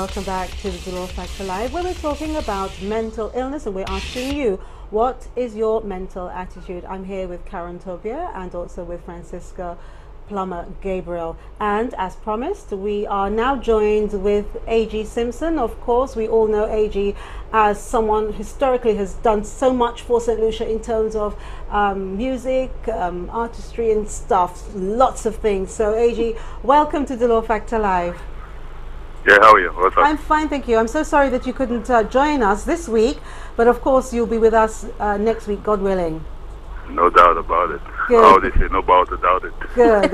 welcome back to the Dolor Factor Live, where we're talking about mental illness and we're asking you, what is your mental attitude? I'm here with Karen Tobia and also with Francesca Plummer-Gabriel, and as promised, we are now joined with Aagee Simpson. Of course, we all know Aagee as someone historically has done so much for Saint Lucia in terms of music, artistry and stuff, lots of things. So Aagee, welcome to Dolor Factor Live. Yeah, how are you? What's up? I'm fine, thank you. I'm so sorry that you couldn't join us this week, but of course you'll be with us next week, God willing. No doubt about it. Good. Oh, they say no doubt about it. Good.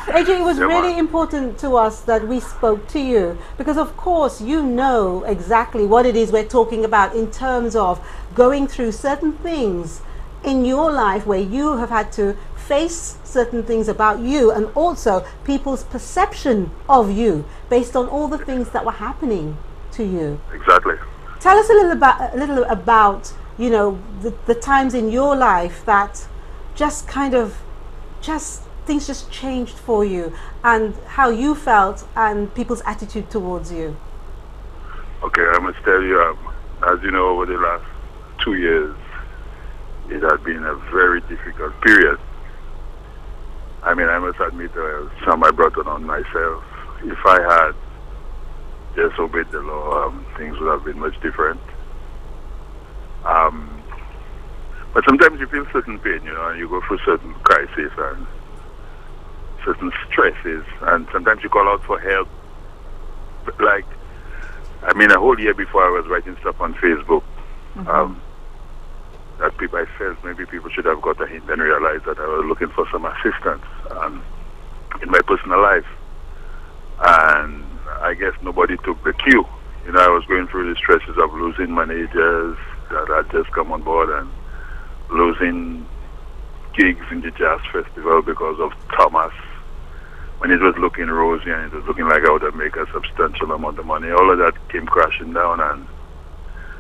Aagee, it was really important to us that we spoke to you because, of course, you know exactly what it is we're talking about in terms of going through certain things in your life where you have had to face certain things about you and also people's perception of you based on all the things that were happening to you. Exactly. Tell us a little about you know, the times in your life that just kind of, things just changed for you and how you felt and people's attitude towards you. Okay, I must tell you, as you know, over the last 2 years, it has been a very difficult period. I mean, I must admit, some I brought it on myself. If I had just obeyed the law, things would have been much different. But sometimes you feel certain pain, you know, and you go through certain crises and certain stresses, and sometimes you call out for help. But like, I mean, a whole year before I was writing stuff on Facebook, that people, I felt maybe people should have got a hint and realized that I was looking for some assistance in my personal life. And I guess nobody took the cue. You know, I was going through the stresses of losing managers that had just come on board and losing gigs in the jazz festival because of Thomas, when it was looking rosy and it was looking like I would have made a substantial amount of money. All of that came crashing down and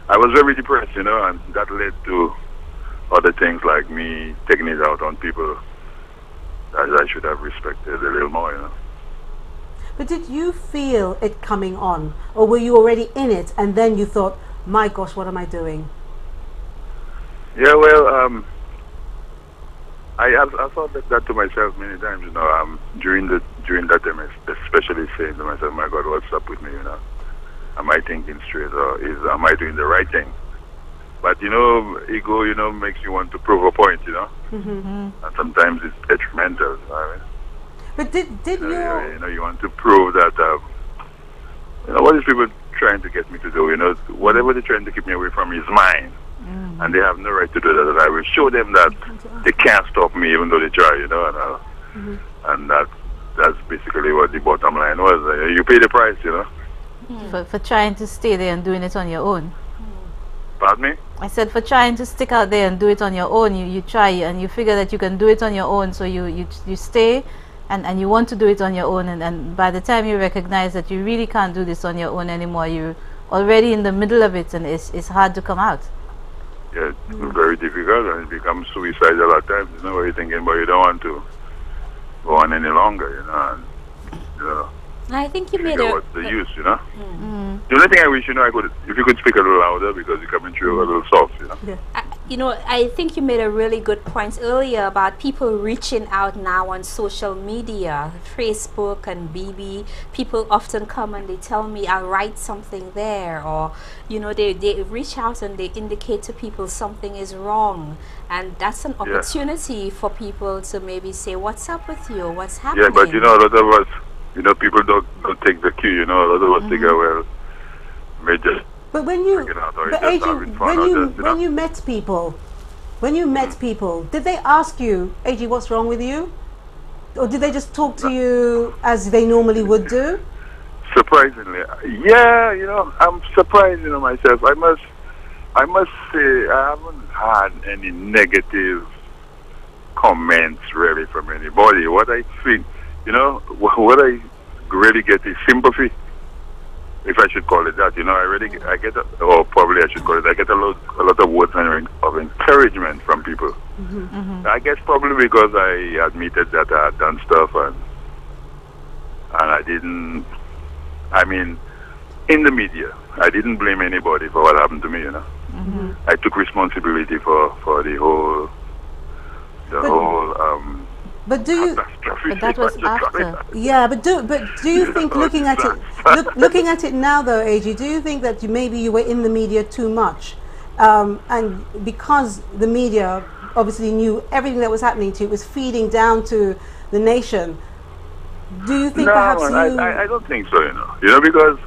I was very depressed, you know, and that led to other things like me taking it out on people that I should have respected a little more, you know. But did you feel it coming on, or were you already in it and then you thought, my gosh, what am I doing? Yeah, well, I thought that to myself many times, you know, during that time, especially saying to myself, my God, what's up with me, you know? Am I thinking straight, or am I doing the right thing? But, you know, ego, you know, makes you want to prove a point, you know? And sometimes it's detrimental, you know what I mean? But did you... You know, you want to prove that, you know, what is people trying to get me to do, you know? Whatever they're trying to keep me away from is mine. And they have no right to do that. And I will show them that they can't stop me even though they try, you know? And that's basically what the bottom line was. You pay the price, you know? For trying to stay there and doing it on your own. Pardon me? I said for trying to stick out there and do it on your own. You try and you figure that you can do it on your own, so you stay and you want to do it on your own, and by the time you recognize that you really can't do this on your own anymore, you're already in the middle of it and it's hard to come out. Yeah, it's very difficult and it becomes suicidal at times, you know, where you're thinking, but you don't want to go on any longer, you know, and, you know. I think you made what's the use, you know? The only thing I wish, you know, if you could speak a little louder because you're coming through a little soft, you know? You know, I think you made a really good point earlier about people reaching out now on social media, Facebook and BB. People often come and they tell me I'll write something there, or, you know, they reach out and they indicate to people something is wrong. And that's an opportunity for people to maybe say, what's up with you? What's happening? Yeah, but, you know, a lot of us, you know, people don't take the cue, you know, a lot of us think, well, may just... But when you, when you met people, did they ask you, Aagee, what's wrong with you? Or did they just talk to you as they normally would do? Surprisingly, yeah, you know, I'm surprised, you know, myself. I must say, I haven't had any negative comments really from anybody. What I think, you know, what I really get is sympathy, if I should call it that. You know, I get, or probably I should call it, I get a lot of words of encouragement from people. I guess probably because I admitted that I had done stuff and I didn't I mean, in the media. I didn't blame anybody for what happened to me, you know. I took responsibility for the whole But do you? catastrophe. But that was after. Yeah, but do you think looking at it, looking at it now though, Aagee, do you think that maybe you were in the media too much, and because the media obviously knew everything that was happening to you, it was feeding down to the nation? Do you think No, perhaps I don't think so, you know. You know, because,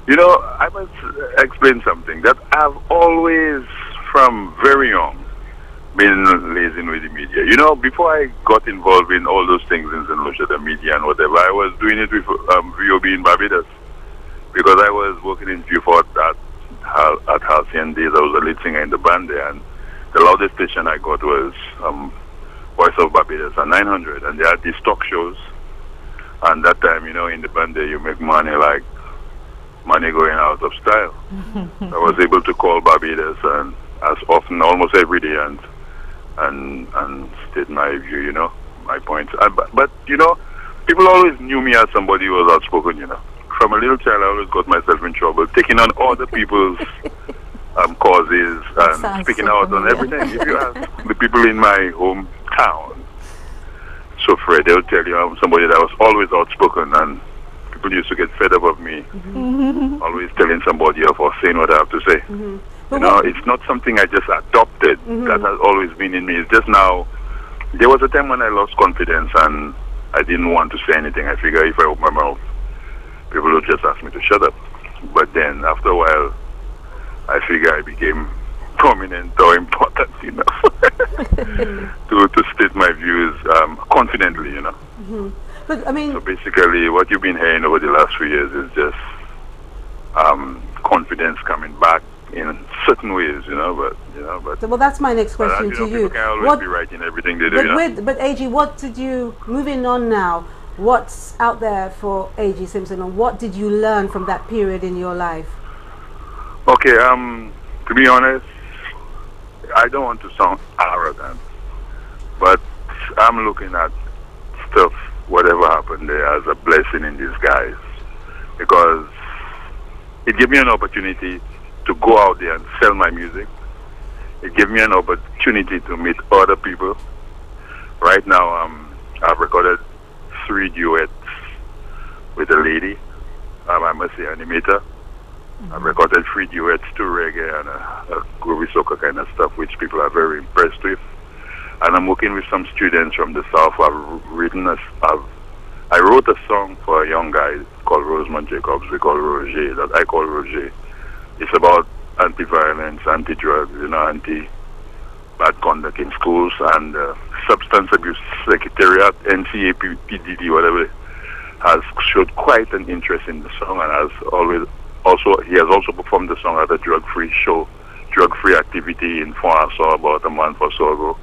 you know, I must explain something that I've always, from very young, been liaising with the media. You know, before I got involved in all those things in Saint Lucia, the media and whatever, I was doing it with VOB in Barbados, because I was working in Viewport at Halcyon Days. I was a lead singer in the band there, and the loudest station I got was Voice of Barbados at 900, and they had these talk shows. And that time, you know, in the band there, you make money like money going out of style. I was able to call Barbados and as often, almost every day, and state my view, you know, my points. But you know, people always knew me as somebody who was outspoken, you know. From a little child, I always got myself in trouble, taking on other people's causes and speaking out on everything. If you ask the people in my hometown, so Fred, they'll tell you I'm somebody that was always outspoken, and people used to get fed up of me, always telling somebody off or saying what I have to say. You know, it's not something I just adopted. That has always been in me. It's just now, there was a time when I lost confidence and I didn't want to say anything. I figure if I open my mouth, people would just ask me to shut up. But then after a while, I figure I became prominent or important enough to state my views confidently, you know. But I mean, so basically, what you've been hearing over the last few years is just confidence coming back in certain ways, you know. But well, that's my next question to you. People can always be right in everything they do. But, you know? but Aagee, what did you, moving on now, what's out there for Aagee Simpson, and what did you learn from that period in your life? Okay, to be honest, I don't want to sound arrogant, but I'm looking at stuff, whatever happened there, as a blessing in disguise, because it gave me an opportunity to go out there and sell my music. It gave me an opportunity to meet other people. Right now, I've recorded 3 duets with a lady. I must say, animator. I've recorded 3 duets, 2 reggae and a groovy soca kind of stuff, which people are very impressed with. And I'm working with some students from the South who have written I wrote a song for a young guy called Rosemont Jacobs. We call Roger, that I call Roger. It's about anti-violence, anti-drugs, you know, anti-bad conduct in schools, and Substance Abuse Secretariat, NCAPPDD, whatever, has showed quite an interest in the song, and he has also performed the song at a drug-free show, drug-free activity in Font-Assor about a month or so ago,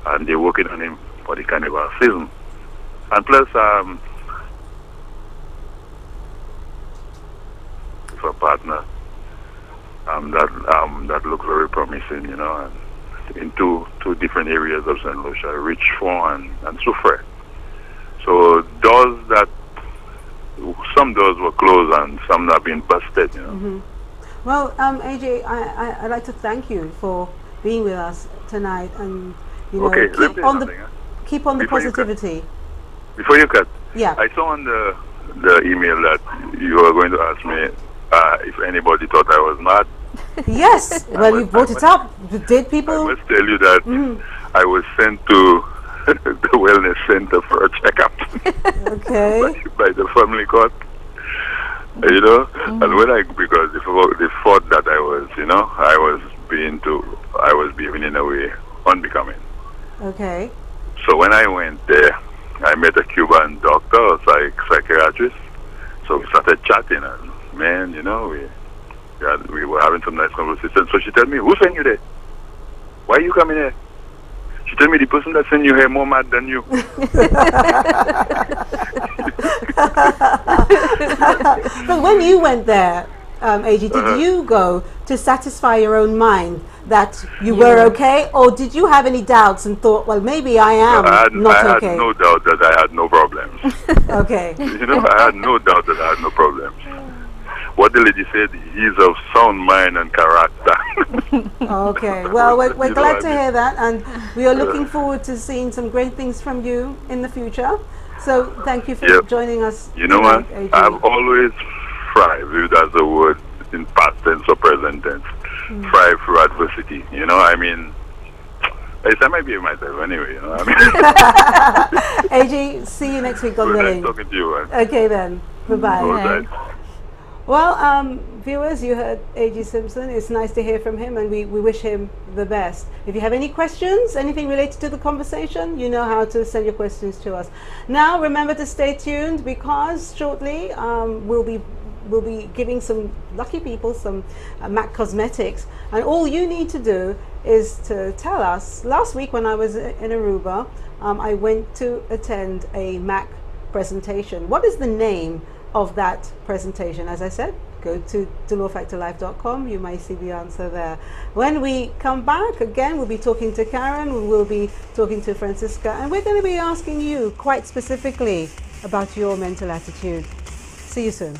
and they're working on him for the carnival season. And plus, with a partner that looks very promising, you know, and in two different areas of Saint Lucia, Richford and Soufrière. So some doors were closed and some have been busted, you know. Well, Aagee, I'd like to thank you for being with us tonight, and you know, keep on the positivity. Before you cut, yeah, I saw on the email that you were going to ask me if anybody thought I was mad. Yes, well, you brought it up. Did people? I must tell you that I was sent to the wellness center for a checkup. Okay. by the family court, you know, and because they thought that I was, you know, I was behaving in a way unbecoming. Okay. So when I went there, I met a Cuban doctor, a psychiatrist. So we started chatting, and man, you know, we were having some nice conversation. So she told me, "Who sent you there? Why are you coming here?" She told me, "The person that sent you here more mad than you." But when you went there, Aagee, did you go to satisfy your own mind that you were okay, or did you have any doubts and thought, well, maybe I am not okay? I had no doubt that I had no problems. Okay. You know, I had no doubt that I had no problems. what the lady said, he's of sound mind and character. Okay, well, we're You know glad what to I mean? hear that, and we are looking forward to seeing some great things from you in the future. So thank you for Yep. joining us. You know what? tonight, Aagee. I've always thrived, if that's a word in past tense or present tense. Thrive through adversity. You know, I mean, at least I might be myself anyway, you know what I mean? Aagee, see you next week, God Good night willing. talking to you, man. Okay then, bye-bye. All right. Well, viewers, you heard Aagee Simpson. It's nice to hear from him, and we wish him the best. If you have any questions, anything related to the conversation, you know how to send your questions to us. Now, remember to stay tuned, because shortly we'll be giving some lucky people some MAC cosmetics, and all you need to do is to tell us. Last week when I was in Aruba, I went to attend a MAC presentation. What is the name of that presentation? As I said, go to dolorfactorlife.com. You may see the answer there. When we come back again, we'll be talking to Karen, we will be talking to Francesca, and we're going to be asking you quite specifically about your mental attitude. See you soon.